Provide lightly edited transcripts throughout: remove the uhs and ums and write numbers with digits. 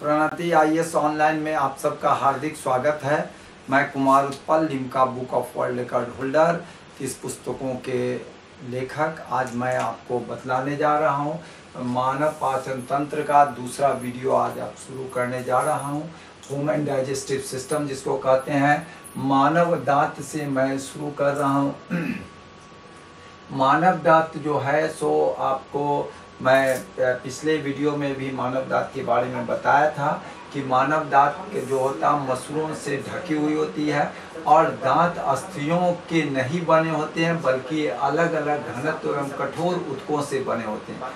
Pranati IAS online में आप सबका हार्दिक स्वागत है। मैं Kumar Utpal, Limca book of world record holder, 30 पुस्तकों के लेखक। आज मैं आपको बतलाने जा रहा हूँ मानव पाचन तंत्र का दूसरा वीडियो आज आप शुरू करने जा रहा हूँ। ह्यूमन डाइजेस्टिव सिस्टम जिसको कहते हैं, मानव दांत से मैं शुरू कर रहा हूँ। मानव दांत जो है सो आपको मैं पिछले वीडियो में भी मानव दांत के बारे में बताया था कि मानव दांत जो होता है मसूड़ों से ढकी हुई होती है और दांत अस्थियों के नहीं बने होते हैं बल्कि अलग अलग घनत्व एवं कठोर ऊतकों से बने होते हैं।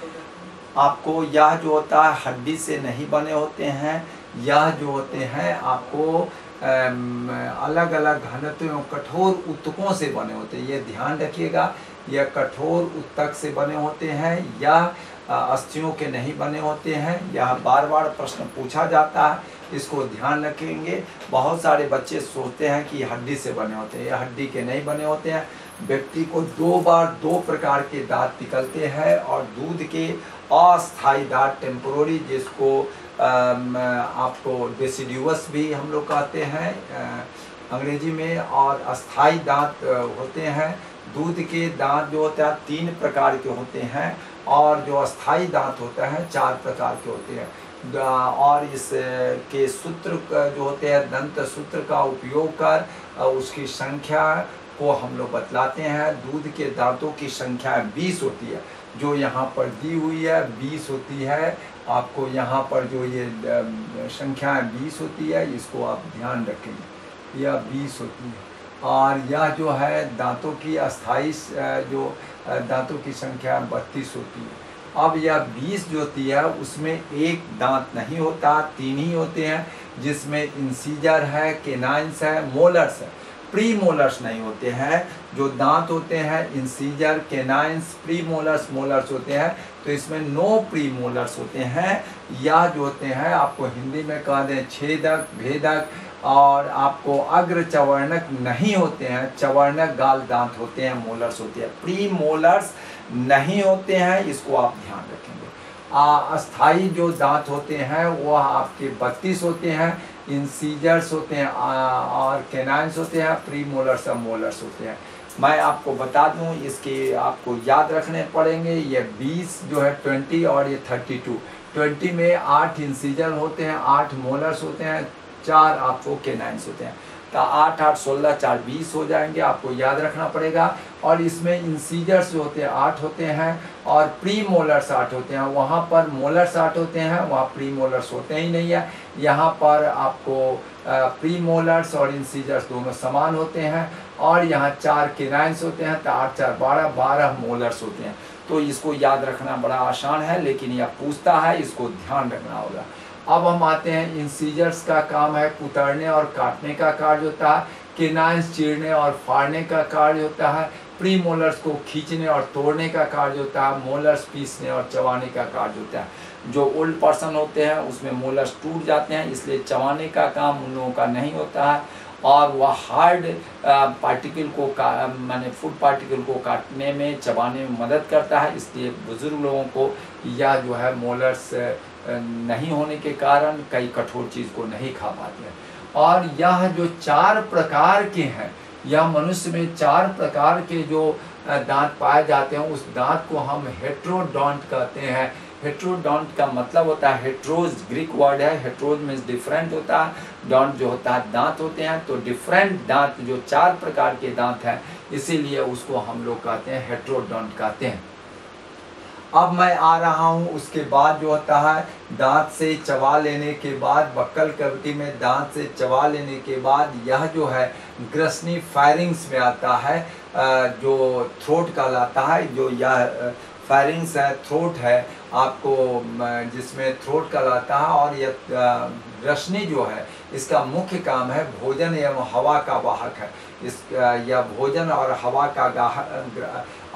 आपको यह जो होता है हड्डी से नहीं बने होते हैं, यह जो होते हैं आपको अलग अलग घनत्व एवं कठोर ऊतकों से बने होते हैं। ये ध्यान रखिएगा, यह कठोर ऊतक से बने होते हैं, यह अस्थियों के नहीं बने होते हैं। यह बार बार प्रश्न पूछा जाता है, इसको ध्यान रखेंगे। बहुत सारे बच्चे सोचते हैं कि हड्डी से बने होते हैं, यह हड्डी के नहीं बने होते हैं। व्यक्ति को दो प्रकार के दांत निकलते हैं और दूध के अस्थायी दांत, टेम्पोररी, जिसको आपको डेसिडुअस भी हम लोग कहते हैं अंग्रेजी में, और अस्थायी दांत होते हैं। दूध के दांत जो होते हैं 3 प्रकार के होते हैं और जो अस्थायी दांत होता है 4 प्रकार के होते हैं। और इसके सूत्र जो होते हैं, दंत सूत्र का उपयोग कर उसकी संख्या को हम लोग बतलाते हैं। दूध के दांतों की संख्या 20 होती है, जो यहाँ पर दी हुई है 20 होती है। आपको यहाँ पर जो ये संख्या 20 होती है, इसको आप ध्यान रखेंगे, यह 20 होती है। और यह जो है दांतों की अस्थाई जो दांतों की संख्या 32 होती है। अब यह 20 जो होती है उसमें एक दांत नहीं होता, 3 ही होते हैं, जिसमें इंसीजर है, केनाइन्स है, मोलर्स है। प्री मोलर्स नहीं होते हैं। जो दांत होते हैं इंसीजर, केनाइन्स, प्री मोलर्स, मोलर्स होते हैं, तो इसमें 9 प्री मोलर्स होते हैं। यह जो होते हैं आपको हिंदी में कह दें छेदक, भेदक, और आपको अग्र चवर्णक नहीं होते हैं, चवर्णक गाल दांत होते हैं, मोलर्स होते हैं। प्री मोलर्स नहीं होते हैं, इसको आप ध्यान रखेंगे। अस्थाई जो दांत होते हैं वह आपके 32 होते हैं, इंसीजर्स होते हैं और केनाइन्स होते हैं, प्री मोलर्स और मोलर्स होते हैं। मैं आपको बता दूं, इसके आपको याद रखने पड़ेंगे। ये 20 जो है 20 और ये 32। 20 में 8 इंसीजर होते हैं, 8 मोलर्स होते हैं, 4 आपको केनाइन्स होते हैं। तो 8 8 16 4 20 हो जाएंगे, आपको याद रखना पड़ेगा। और इसमें इंसीजर्स जो होते हैं 8 होते हैं और प्री मोलर्स 8 होते हैं। वहाँ पर मोलर्स 8 होते हैं, वहाँ प्री मोलर्स होते ही नहीं है। यहाँ पर आपको प्री मोलर्स और इंसीजर्स दोनों समान होते हैं। और यहाँ 4 केनाइन्स होते हैं, तो 8 4 12, 12 मोलर्स होते हैं। तो इसको याद रखना बड़ा आसान है, लेकिन यह पूछता है, इसको ध्यान रखना होगा। अब हम आते हैं, इंसीजर्स का काम है कुतरने और काटने का कार्य होता है। केनाइन्स चीरने और फाड़ने का कार्य होता है। प्री मोलर्स को खींचने और तोड़ने का कार्य होता है। मोलर्स पीसने और चबाने का कार्य होता है। जो ओल्ड पर्सन होते हैं उसमें मोलर्स टूट जाते हैं, इसलिए चबाने का काम उन लोगों का नहीं होता है। और वह हार्ड पार्टिकल को माने फूड पार्टिकल को काटने में, चबाने में मदद करता है। इसलिए बुजुर्ग लोगों को यह जो है मोलर्स नहीं होने के कारण कई कठोर चीज़ को नहीं खा पाते हैं। और यह जो 4 प्रकार के हैं, यह मनुष्य में 4 प्रकार के जो दांत पाए जाते हैं, उस दांत को हम हेट्रोडोंट कहते हैं। हेट्रोडोंट का मतलब होता है, हेट्रोज ग्रीक वर्ड है, हेट्रोज मीन्स डिफरेंट होता है, डोंट जो होता है दांत होते हैं। तो डिफरेंट दांत जो 4 प्रकार के दांत हैं, इसीलिए उसको हम लोग कहते हैं हेट्रोडोंट कहते हैं। अब मैं आ रहा हूँ, उसके बाद जो होता है दांत से चबा लेने के बाद, बक्कल कैविटी में दांत से चबा लेने के बाद यह जो है ग्रसनी फायरिंग्स में आता है, जो थ्रोट कहलाता है। जो यह फायरिंग्स है, थ्रोट है आपको, जिसमें थ्रोट कहलाता है। और यह ग्रसनी जो है इसका मुख्य काम है भोजन एवं हवा का वाहक है। यह भोजन और हवा का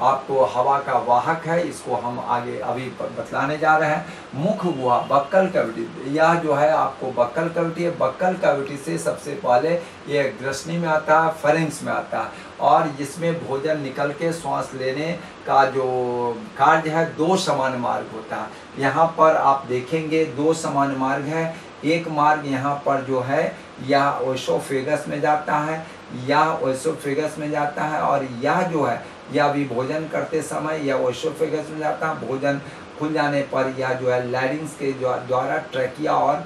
आपको हवा का वाहक है, इसको हम आगे अभी बतलाने जा रहे हैं। मुख गुहा, बक्कल कैविटी, यह जो है आपको बक्कल कैविटी है। बक्कल कैविटी से सबसे पहले ये ग्रसनी में आता है, फेरिंक्स में आता है, और जिसमें भोजन निकल के श्वास लेने का जो कार्य है, दो समान मार्ग होता है। यहाँ पर आप देखेंगे दो समान मार्ग है। एक मार्ग यहाँ पर जो है यह ओएसोफेगस में जाता है, यह ओएसोफेगस में जाता है, और यह जो है यह भी भोजन करते समय यह ओएसोफेगस में जाता है। भोजन खुल जाने पर यह जो है लैरिंग्स के द्वारा ट्रैकिया और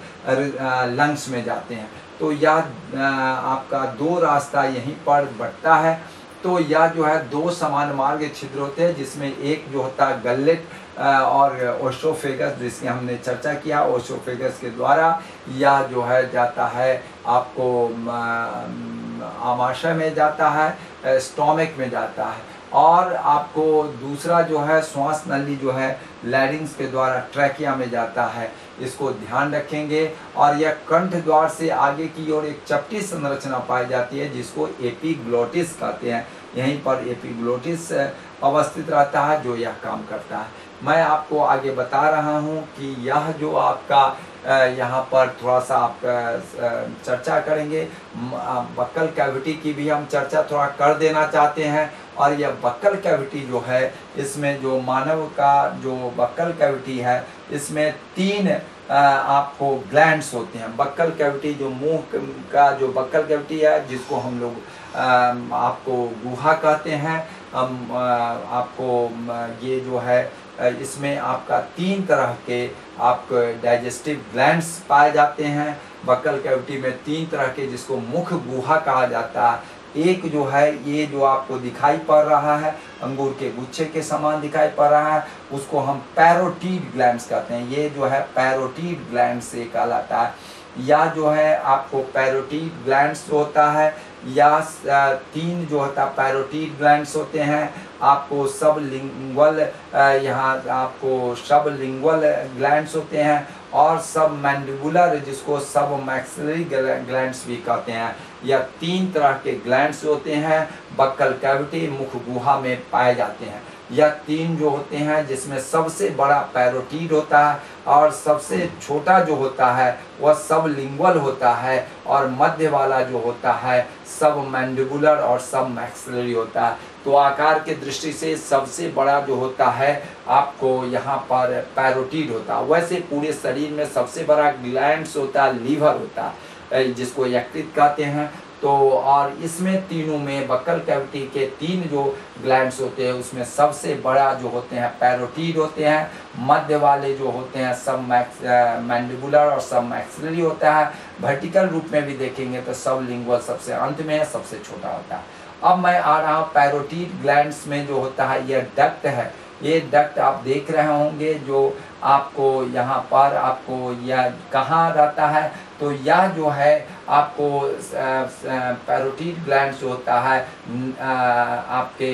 लंग्स में जाते हैं। तो यह आपका दो रास्ता यहीं पर बढ़ता है। तो यह जो है दो समान मार्ग छिद्र होते हैं, जिसमें एक जो होता है गलेट और ओएसोफेगस, जिसकी हमने चर्चा किया। ओएसोफेगस के द्वारा यह जो है जाता है आपको आमाशय में जाता है, स्टोमक में जाता है, और आपको दूसरा जो है श्वास नली जो है लैरिंग्स के द्वारा ट्रैकिया में जाता है। इसको ध्यान रखेंगे। और यह कंठ द्वार से आगे की ओर एक चपटी संरचना पाई जाती है, जिसको एपिग्लोटिस कहते हैं। यहीं पर एपिग्लोटिस अवस्थित रहता है, जो यह काम करता है। मैं आपको आगे बता रहा हूं कि यह जो आपका यहाँ पर थोड़ा सा आप चर्चा करेंगे। बक्कल कैविटी की भी हम चर्चा थोड़ा कर देना चाहते हैं। और यह बक्कल कैविटी जो है, इसमें जो मानव का जो बक्कल कैविटी है, इसमें तीन आपको ग्लैंड्स होते हैं। बक्कल कैविटी जो मुंह का जो बक्कल कैविटी है, जिसको हम लोग आपको गुहा कहते हैं, आपको ये जो है इसमें आपका तीन तरह के आपको डाइजेस्टिव ग्लैंड्स पाए जाते हैं। बक्कल कैविटी में तीन तरह के, जिसको मुख गुहा कहा जाता है। एक जो है ये जो आपको दिखाई पड़ रहा है, अंगूर के गुच्छे के समान दिखाई पड़ रहा है, उसको हम पैरोटीड ग्लैंड्स कहते हैं। ये जो है पैरोटीड ग्लैंड से कहलाता है। या जो है आपको पैरोटीड ग्लैंड्स होता है, या तीन जो होता है पैरोटीड ग्लैंड्स होते हैं। आपको सब लिंगुअल, यहाँ आपको सब लिंगुअल ग्लैंड्स होते हैं, और सब मैंडिबुलर, जिसको सब मैक्सिलरी ग्लैंड्स भी कहते हैं। यह तीन तरह के ग्लैंड्स होते हैं, बक्कल कैविटी मुख गुहा में पाए जाते हैं। यह तीन जो होते हैं, जिसमें सबसे बड़ा पैरोटीड होता है, और सबसे छोटा जो होता है वह सब लिंगुअल होता है, और मध्य वाला जो होता है सब मैंडिबुलर और सब मैक्सिलरी होता है। तो आकार के दृष्टि से सबसे बड़ा जो होता है आपको यहाँ पर पैरोटीड होता है। वैसे पूरे शरीर में सबसे बड़ा ग्लैंड्स होता है लीवर होता है, जिसको यकृत कहते हैं। तो और इसमें तीनों में बक्कल कैविटी के तीन जो ग्लैंड्स होते हैं, उसमें सबसे बड़ा जो होते हैं पैरोटीड होते हैं। मध्य वाले जो होते हैं सब मैंडिबुलर और सब मैक्सिलरी होता है। वर्टिकल रूप में भी देखेंगे तो सब लिंगुअल सबसे अंत में है, सबसे छोटा होता है। अब मैं आ रहा हूँ पैरोटीड ग्लैंड्स में जो होता है यह डक्ट है। ये डक्ट आप देख रहे होंगे, जो आपको यहाँ पर आपको यह कहाँ रहता है, तो यह जो है आपको पैरोटीड ग्लैंड्स जो होता है, आपके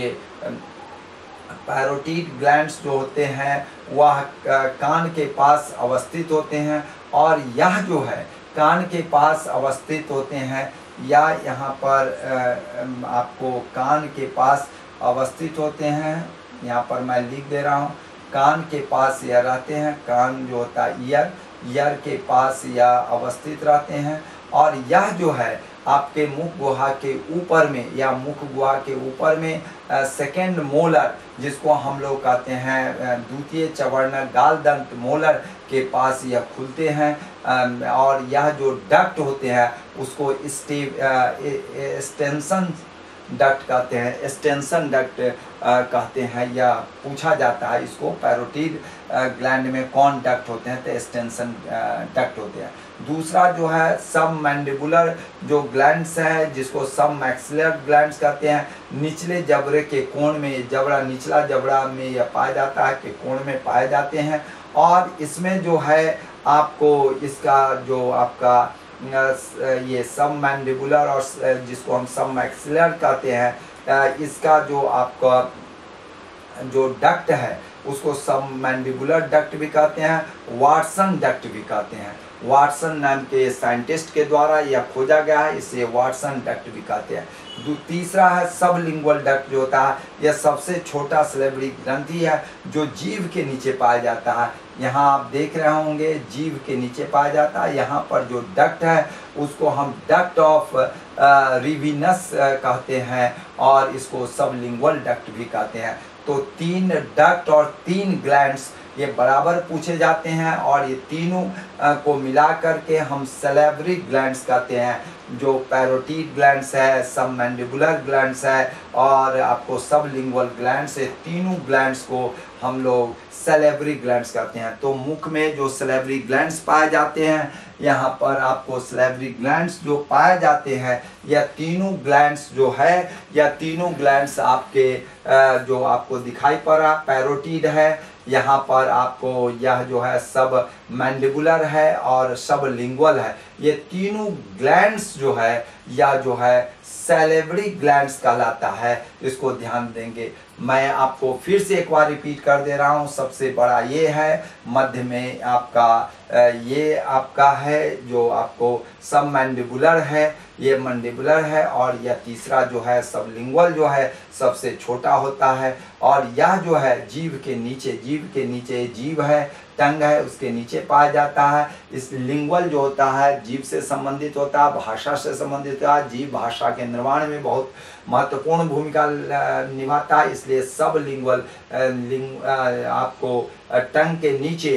पैरोटीड ग्लैंड्स जो होते हैं वह कान के पास अवस्थित होते हैं। और यह जो है कान के पास अवस्थित होते हैं, या यहाँ पर आपको कान के पास अवस्थित होते हैं। यहाँ पर मैं लिख दे रहा हूँ, कान के पास यह रहते हैं। कान जो होता है ईयर के पास यह अवस्थित रहते हैं। और यह जो है आपके मुख गुहा के ऊपर में, या मुख गुहा के ऊपर में सेकेंड मोलर, जिसको हम लोग कहते हैं द्वितीय चवर्ण गाल दंत मोलर के पास यह खुलते हैं। और यह जो डक्ट होते हैं उसको एक्सटेंशन डक्ट कहते हैं, एक्सटेंशन डक्ट कहते हैं। या पूछा जाता है इसको पैरोटीड ग्लैंड में कौन डक्ट होते हैं, तो एक्सटेंशन डक्ट होते हैं। दूसरा जो है सब मैंडिबुलर जो ग्लैंड्स है, जिसको सब मैक्सिलर ग्लैंड्स कहते हैं। निचले जबड़े के कोण में, जबड़ा निचला जबड़ा में यह पाया जाता है, के कोण में पाए जाते हैं। और इसमें जो है आपको इसका जो आपका ये सब मैंडिबुलर और जिसको हम सब मैक्सिलर कहते हैं, इसका जो आपका जो डक्ट है उसको सब मैंडिबुलर डक्ट भी कहते हैं, वाटसन डक्ट भी कहते हैं। वाटसन नाम के साइंटिस्ट के द्वारा यह खोजा गया है, इसे वाटसन डक्ट भी कहते हैं। तीसरा है सबलिंगुअल डक्ट जो होता है, यह सबसे छोटा सलेवरी ग्रंथि है जो जीभ के नीचे पाया जाता है। यहाँ आप देख रहे होंगे जीभ के नीचे पाया जाता है। यहाँ पर जो डक्ट है उसको हम डक्ट ऑफ रिविनस कहते हैं और इसको सबलिंगुअल डक्ट भी कहते हैं। तो 3 डक्ट और 3 ग्लैंड्स ये बराबर पूछे जाते हैं और ये तीनों को मिला करके हम सलेवरी ग्लैंड्स कहते हैं, जो पैरोटिड ग्लैंड्स है, सब मैंडिबुलर ग्लैंड्स है और आपको सबलिंगुअल ग्लैंड्स है। तीनों ग्लैंड्स को हम लोग सलेवरी ग्लैंड्स कहते हैं। तो मुख में जो सलेवरी ग्लैंड्स पाए जाते हैं, यहाँ पर आपको सलेवरी ग्लैंड्स जो पाए जाते हैं, यह तीनों ग्लैंड्स जो है, यह तीनों ग्लैंड्स आपके जो आपको दिखाई पड़ रहा पैरोटिड है, यहाँ पर आपको यह जो है सब मैंडिबुलर है और सब लिंगुअल है। ये तीनों ग्लैंड्स जो है या जो है सैलेवरी ग्लैंड्स कहलाता है। इसको ध्यान देंगे। मैं आपको फिर से एक बार रिपीट कर दे रहा हूँ। सबसे बड़ा ये है, मध्य में आपका ये आपका है जो आपको सब मैंडिबुलर है, ये मैंडिबुलर है और यह तीसरा जो है सबलिंगुअल जो है सबसे छोटा होता है। और यह जो है जीभ के नीचे जीभ है, टंग है, उसके नीचे पाया जाता है। इस लिंगुअल जो होता है जीभ से संबंधित होता है, भाषा से संबंधित होता है। जीभ भाषा के निर्माण में बहुत महत्वपूर्ण भूमिका निभाता है, इसलिए सब लिंगुअल आपको टंग के नीचे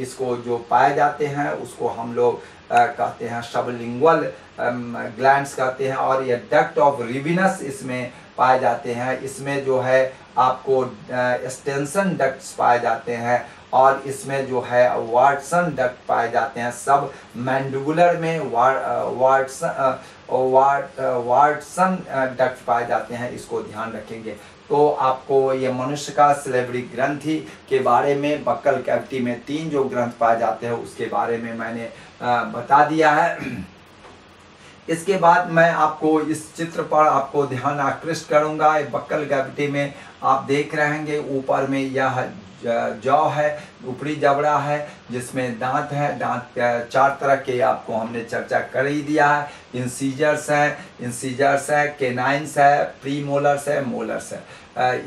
इसको जो पाए जाते हैं उसको हम लोग कहते हैं सबलिंगुअल ग्लैंड्स कहते हैं। और ये डक्ट ऑफ रिविनस इसमें पाए जाते हैं। इसमें जो है आपको एक्सटेंशन डक्ट्स पाए जाते हैं और इसमें जो है वाटसन डक्ट पाए जाते हैं। सब मैंडिबुलर में वाटसन डक्ट पाए जाते हैं। इसको ध्यान रखेंगे। तो आपको ये मनुष्य का सलेवरी ग्रंथि के बारे में, बक्कल कैविटी में 3 जो ग्रंथ पाए जाते हैं उसके बारे में मैंने बता दिया है। इसके बाद मैं आपको इस चित्र पर आपको ध्यान आकृष्ट करूंगा। बक्कल कैविटी में आप देख रहे होंगे ऊपर में यह जौ है, ऊपरी जबड़ा है जिसमें दांत है। दांत 4 तरह के आपको हमने चर्चा कर ही दिया है। इंसीजर्स है, केनाइंस है, प्रीमोलर्स है, मोलर्स है।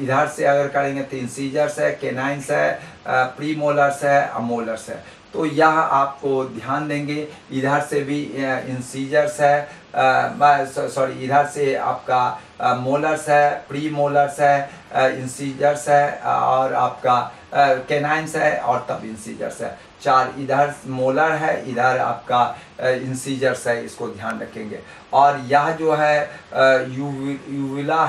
इधर से अगर करेंगे तो इंसीजर्स है, केनाइंस है, प्रीमोलर्स है, अमोलर्स है। तो यह आपको ध्यान देंगे। इधर से भी इंसीजर्स है, सॉरी इधर से आपका मोलर्स है, प्री मोलर्स है, इंसीजर्स है और आपका केनाइंस है और तब इंसीजर्स है। 4 इधर मोलर है, इधर आपका इंसीजर्स है। इसको ध्यान रखेंगे। और यह जो है यूविला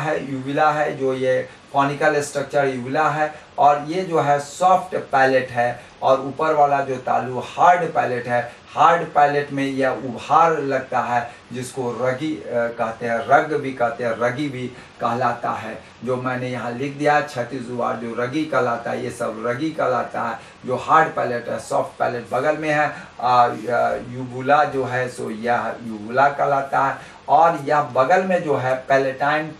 है जो ये कॉनिकल स्ट्रक्चर यूविला है। और ये जो है सॉफ्ट पैलेट है और ऊपर वाला जो तालु हार्ड पैलेट है। हार्ड पैलेट में यह उभार लगता है जिसको रगी कहते हैं, रग भी कहते हैं, रगी भी कहलाता है। जो मैंने यहाँ लिख दिया 36 जुबार जो रगी कहलाता है, ये सब रगी कहलाता है। जो हार्ड पैलेट है, सॉफ्ट पैलेट बगल में है। यूबुला जो है सो यह यूबुला कहलाता है। और यह बगल में जो है पैलेटाइन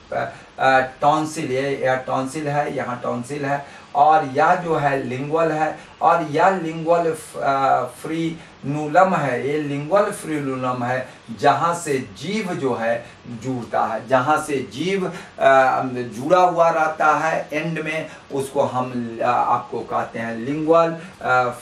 टॉन्सिल, यह टॉन्सिल है, यहाँ टॉन्सिल है। और यह जो है लिंगुअल है और यह लिंगुअल फ्रीनूलम है। ये लिंगुअल फ्रीनूलम है जहाँ से जीभ जो है जुड़ता है, जहाँ से जीभ जुड़ा हुआ रहता है एंड में, उसको हम आपको कहते हैं लिंगुअल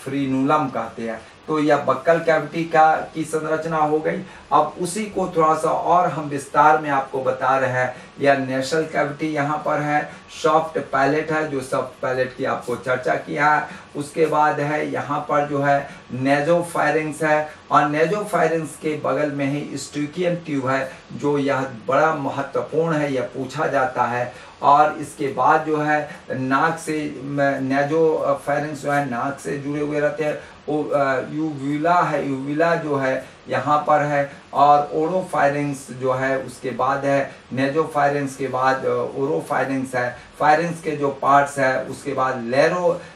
फ्रीनूलम कहते हैं। तो यह बक्कल कैविटी की संरचना हो गई। अब उसी को थोड़ा सा और हम विस्तार में आपको बता रहे हैं। यह नेशनल कैविटी यहाँ पर है, सॉफ्ट पैलेट है जो सॉफ्ट पैलेट की आपको चर्चा किया है। उसके बाद है यहाँ पर जो है नेजोफायरिंग्स है और नेजोफायरिंग्स के बगल में ही स्ट्यूकियन ट्यूब है जो यह बड़ा महत्वपूर्ण है, यह पूछा जाता है। और इसके बाद जो है नाक से नेजोफायरिंग्स जो है नाक से जुड़े हुए रहते हैं। यूविला है, यूविला जो है यहाँ पर है। और ओरोफायरिंग्स जो है उसके बाद है, नेजोफायरिंग्स के बाद ओरोफायरिंग्स है। फायरिंग्स के जो पार्ट्स है उसके बाद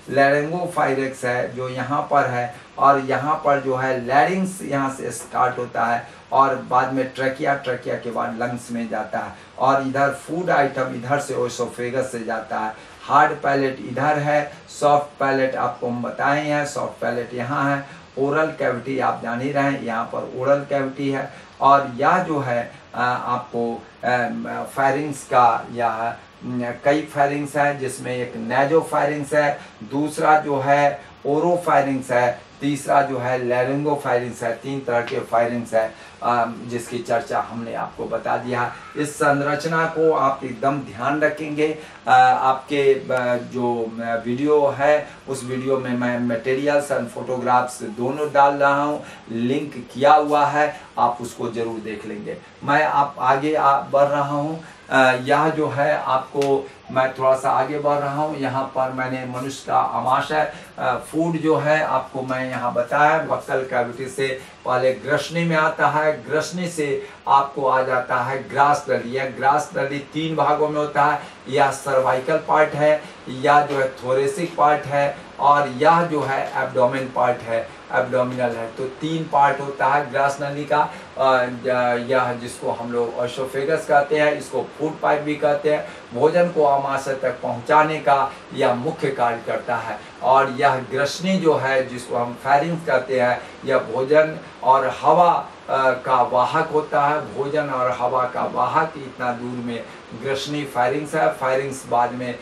लैरिंगोफायरिंग्स है जो यहाँ पर है। और यहाँ पर जो है लैरिंग्स यहाँ से स्टार्ट होता है और बाद में ट्रैकिया के बाद लंग्स में जाता है। और इधर फूड आइटम इधर से ओसोफेगस से जाता है। हार्ड पैलेट इधर है, सॉफ्ट पैलेट आपको हम बताए हैं, सॉफ्ट पैलेट यहाँ है। ओरल कैविटी आप जान ही रहे हैं, यहाँ पर ओरल कैविटी है। और यह जो है आपको फेरिंग्स का या कई फेरिंग्स है, जिसमें एक नेजो फेरिंग्स है, दूसरा जो है ओरो फेरिंग्स है, तीसरा जो है लैरिंगो फेरिंग्स है। 3 तरह के फेरिंग्स है जिसकी चर्चा हमने आपको बता दिया। इस संरचना को आप एकदम ध्यान रखेंगे। आपके जो वीडियो है उस वीडियो में मैं मटेरियल्स एंड फोटोग्राफ्स दोनों डाल रहा हूँ, लिंक किया हुआ है, आप उसको जरूर देख लेंगे। मैं आप आगे बढ़ रहा हूँ। यह जो है आपको मैं थोड़ा सा आगे बढ़ रहा हूँ। यहाँ पर मैंने मनुष्य का आमाशय फूड जो है आपको मैं यहाँ बताया। बक्कल कैविटी से पहले ग्रसनी में आता है, ग्रसनी से आपको आ जाता है ग्रास नली। यह ग्रास नली 3 भागों में होता है। यह सर्वाइकल पार्ट है, यह जो है थोरेसिक पार्ट है, और यह जो है एब्डोमेन पार्ट है, एब्डोमिनल है। तो 3 पार्ट होता है ग्रास नली का। यह जिसको हम लोग ओएसोफेगस कहते हैं, इसको फूड पाइप भी कहते हैं। भोजन को आमाशय तक पहुंचाने का यह मुख्य कार्य करता है। और यह ग्रसनी जो है जिसको हम फेरिंग्स कहते हैं, यह भोजन और हवा का वाहक होता है। भोजन और हवा का वाहक इतना दूर में ग्रसनी फेरिंग्स है। फेरिंग्स बाद में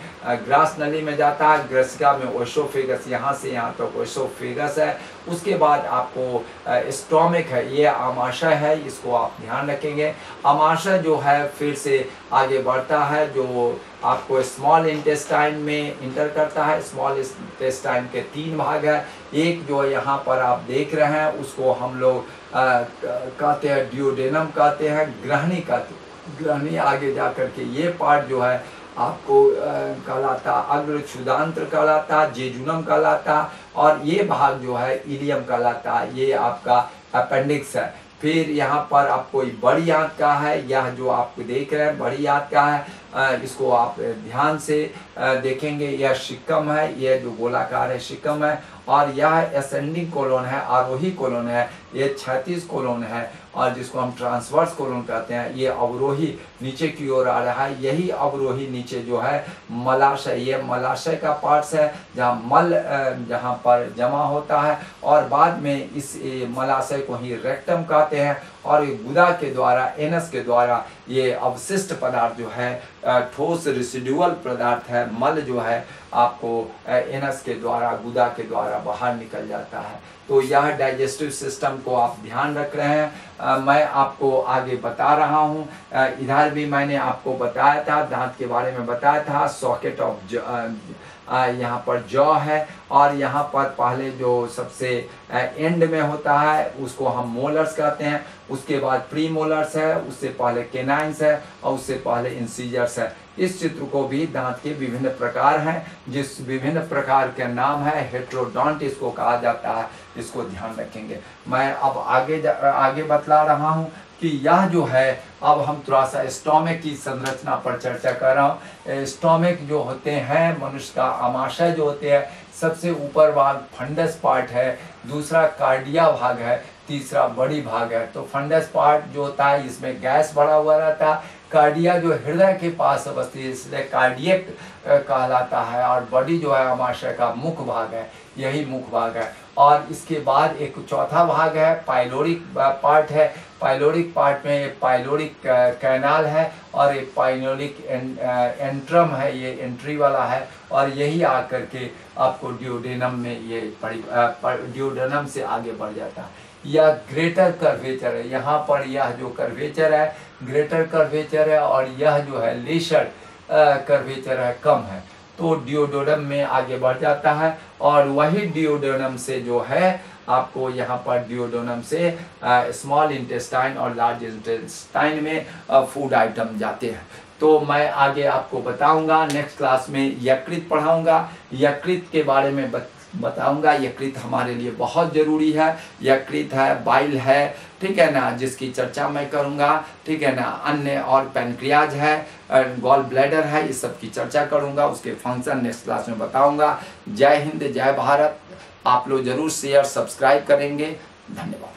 ग्रास नली में जाता है। ग्रसिका में ओएसोफेगस, यहाँ से यहाँ तक ओएसोफेगस है। उसके बाद आपको स्टोमिक है, ये आमाशय है, इसको आप ध्यान रखेंगे। आमाशय जो है फिर से आगे बढ़ता है, जो आपको स्मॉल इंटेस्टाइन में इंटर करता है। स्मॉल इंटेस्टाइन के 3 भाग है। एक जो यहाँ पर आप देख रहे हैं उसको हम लोग कहते हैं ड्यूडेनम कहते हैं, ग्रहणी कहते हैं। ग्रहणी आगे जा करके ये पार्ट जो है आपको कहलाता अग्र क्षुदांत्र कहलाता, जेजुनम कहलाता, और ये भाग जो है इलियम कहलाता। ये आपका अपेंडिक्स है। फिर यहाँ पर आपको बड़ी आंत का है, यह जो आप देख रहे हैं बड़ी आंत का है। इसको आप ध्यान से देखेंगे। यह शिकम है, यह जो गोलाकार है शिकम है। और यह असेंडिंग कोलोन है, आरोही कोलोन है। ये 36 कोलोन है, और जिसको हम ट्रांसवर्स कोलोन कहते हैं। ये अवरोही नीचे की ओर आ रहा है। यही अवरोही नीचे जो है मलाशय, ये मलाशय का पार्ट्स है, जहाँ मल जहाँ पर जमा होता है। और बाद में इस मलाशय को ही रेक्टम कहते हैं। और गुदा के द्वारा, एनस के द्वारा ये अवशिष्ट पदार्थ जो है, ठोस रेसिडुअल पदार्थ है, मल जो है आपको एनस के द्वारा, गुदा के द्वारा बाहर निकल जाता है। तो यह डाइजेस्टिव सिस्टम को आप ध्यान रख रहे हैं। मैं आपको आगे बता रहा हूँ। इधर भी मैंने आपको बताया था, दांत के बारे में बताया था। सॉकेट ऑफ यहाँ पर जॉ है, और यहाँ पर पहले जो सबसे एंड में होता है उसको हम मोलर्स कहते हैं। उसके बाद प्री मोलर्स है, उससे पहले केनाइंस है, और उससे पहले इंसीजर्स है। इस चित्र को भी दांत के विभिन्न प्रकार हैं, जिस विभिन्न प्रकार के नाम है हेट्रोडोंट इसको कहा जाता है। इसको ध्यान रखेंगे। मैं अब आगे बतला रहा हूँ कि यह जो है, अब हम थोड़ा सा स्टोमिक की संरचना पर चर्चा कर रहा हूँ। स्टोमिक जो होते हैं, मनुष्य का आमाशय जो होते हैं, सबसे ऊपर भाग फंडस पार्ट है, दूसरा कार्डिया भाग है, तीसरा बड़ी भाग है। तो फंडस पार्ट जो होता है इसमें गैस भरा हुआ रहता है। कार्डिया जो हृदय के पास अवस्थित है, इसलिए कार्डियक कहलाता है। और बॉडी जो है आमाशय का मुख्य भाग है, यही मुख्य भाग है। और इसके बाद एक चौथा भाग है, पाइलोरिक पार्ट है। पाइलोरिक पार्ट में एक पाइलोरिक कैनाल है, और एक पाइलोरिक एंट्रम है, ये एंट्री वाला है। और यही आकर के आपको ड्यूडेनम में ये ड्यूडेनम से आगे बढ़ जाता है। यह ग्रेटर कर्वेचर है। यहाँ पर यह जो कर्वेचर है ग्रेटर कर्वेचर है, और यह जो है लेसर कर्वेचर है, कम है। तो डियोडेनम में आगे बढ़ जाता है। और वही डियोडेनम से जो है आपको यहाँ पर डियोडेनम से स्मॉल इंटेस्टाइन और लार्ज इंटेस्टाइन में फूड आइटम जाते हैं। तो मैं आगे आपको बताऊंगा, नेक्स्ट क्लास में यकृत पढ़ाऊंगा। यकृत के बारे में बताऊंगा। यकृत हमारे लिए बहुत ज़रूरी है। यकृत है, बाइल है, ठीक है ना, जिसकी चर्चा मैं करूंगा, ठीक है ना। अन्य और पैनक्रियाज है, गॉल ब्लैडर है, इस सब की चर्चा करूंगा। उसके फंक्शन नेक्स्ट क्लास में बताऊंगा। जय हिंद, जय भारत। आप लोग जरूर शेयर सब्सक्राइब करेंगे। धन्यवाद।